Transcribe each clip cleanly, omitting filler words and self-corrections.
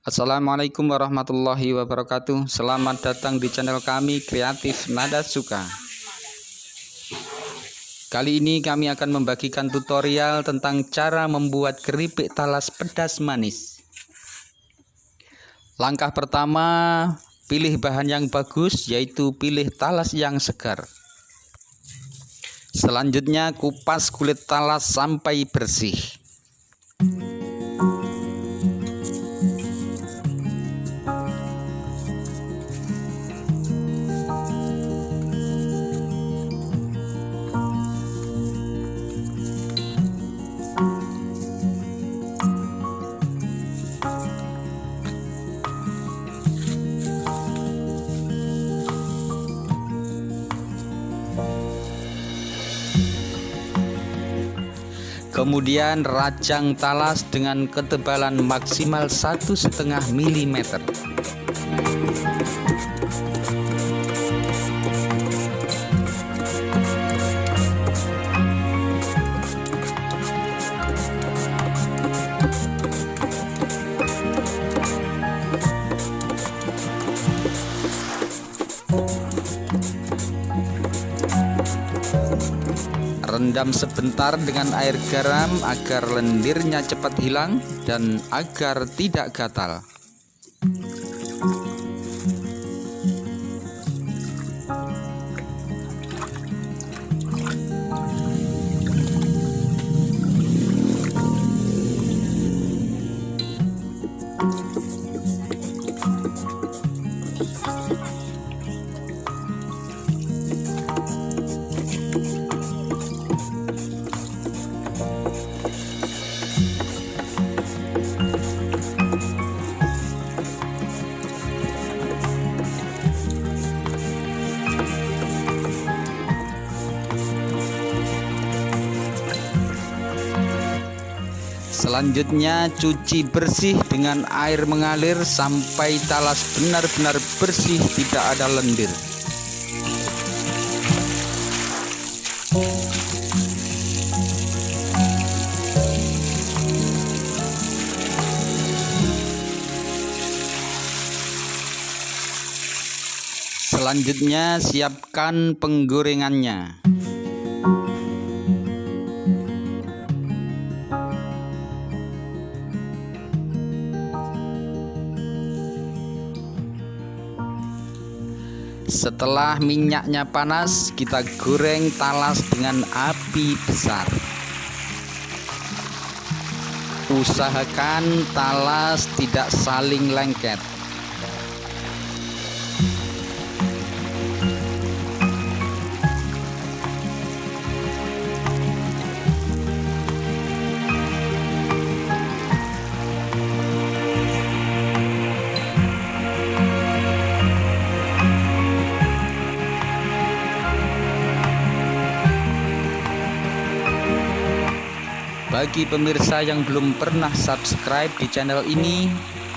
Assalamualaikum warahmatullahi wabarakatuh. Selamat datang di channel kami Kreatif Nada Suka. Kali ini kami akan membagikan tutorial tentang cara membuat keripik talas pedas manis. Langkah pertama, pilih bahan yang bagus, yaitu pilih talas yang segar. Selanjutnya kupas kulit talas sampai bersih. Kemudian rajang talas dengan ketebalan maksimal 1,5 mm. Rendam sebentar dengan air garam agar lendirnya cepat hilang dan agar tidak gatal. Selanjutnya cuci bersih dengan air mengalir sampai talas benar-benar bersih, tidak ada lendir. Selanjutnya siapkan penggorengannya. Setelah minyaknya panas, kita goreng talas dengan api besar. Usahakan talas tidak saling lengket. Bagi pemirsa yang belum pernah subscribe di channel ini,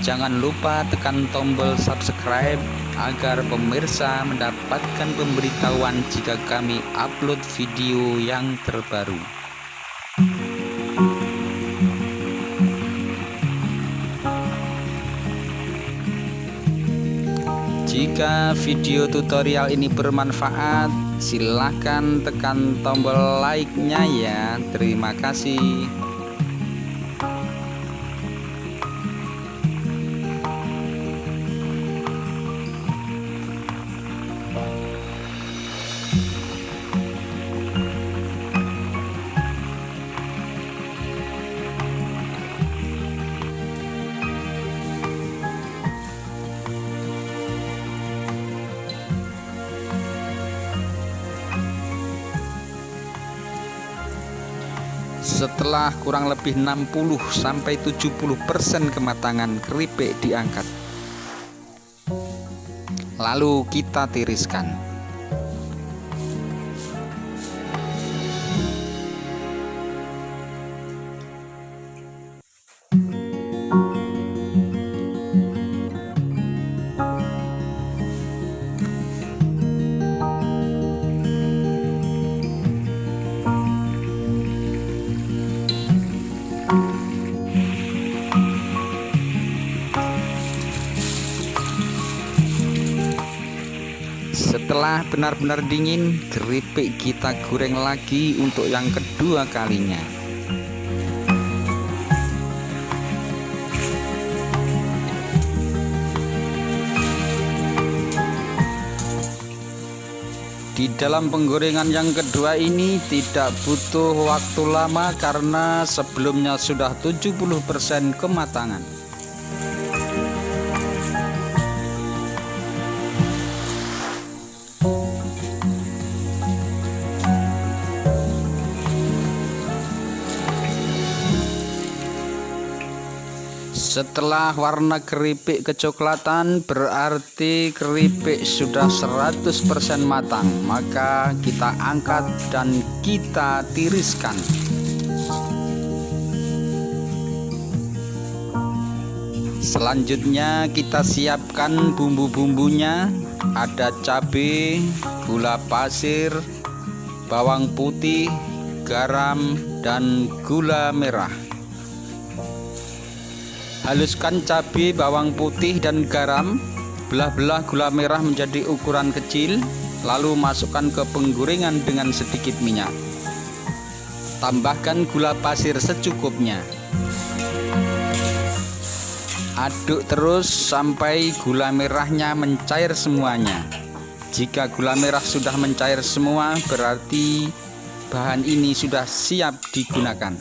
jangan lupa tekan tombol subscribe agar pemirsa mendapatkan pemberitahuan jika kami upload video yang terbaru. Jika video tutorial ini bermanfaat, silahkan tekan tombol like-nya ya. Terima kasih. Setelah kurang lebih 60-70% kematangan keripik diangkat. Lalu kita tiriskan. Setelah benar-benar dingin, keripik kita goreng lagi untuk yang kedua kalinya. Di dalam penggorengan yang kedua ini tidak butuh waktu lama karena sebelumnya sudah 70% kematangan. Setelah warna keripik kecoklatan, berarti keripik sudah 100% matang. Maka kita angkat dan kita tiriskan. Selanjutnya kita siapkan bumbu-bumbunya. Ada cabai, gula pasir, bawang putih, garam, dan gula merah. Haluskan cabai, bawang putih, dan garam. Belah-belah gula merah menjadi ukuran kecil. Lalu masukkan ke penggorengan dengan sedikit minyak. Tambahkan gula pasir secukupnya. Aduk terus sampai gula merahnya mencair semuanya. Jika gula merah sudah mencair semua, berarti bahan ini sudah siap digunakan.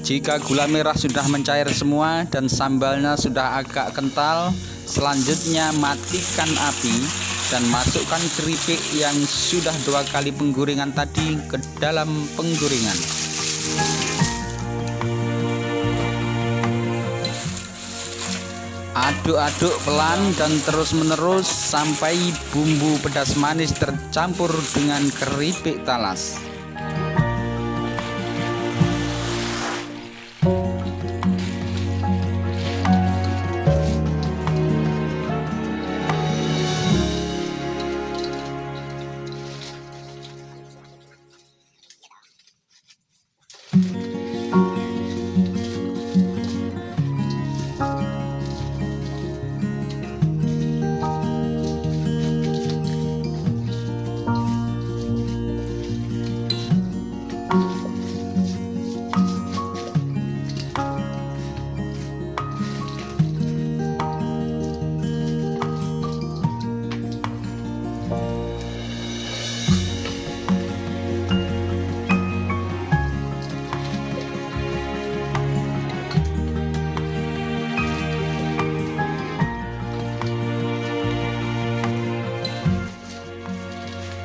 Jika gula merah sudah mencair semua dan sambalnya sudah agak kental, selanjutnya matikan api dan masukkan keripik yang sudah 2 kali penggorengan tadi ke dalam penggorengan. Aduk-aduk pelan dan terus-menerus sampai bumbu pedas manis tercampur dengan keripik talas.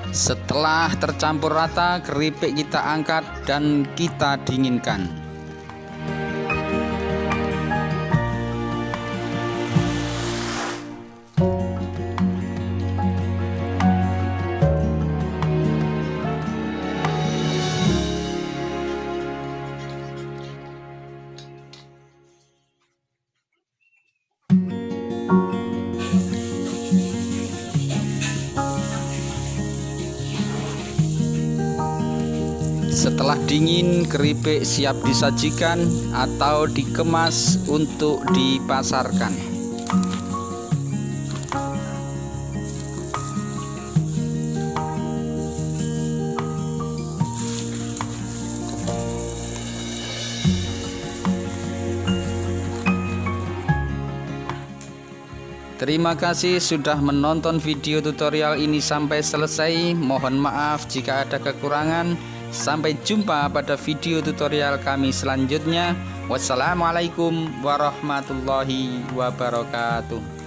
Setelah tercampur rata, keripik kita angkat dan kita dinginkan. Setelah dingin, keripik siap disajikan atau dikemas untuk dipasarkan. Terima kasih sudah menonton video tutorial ini sampai selesai. Mohon maaf jika ada kekurangan. Sampai jumpa pada video tutorial kami selanjutnya. Wassalamualaikum warahmatullahi wabarakatuh.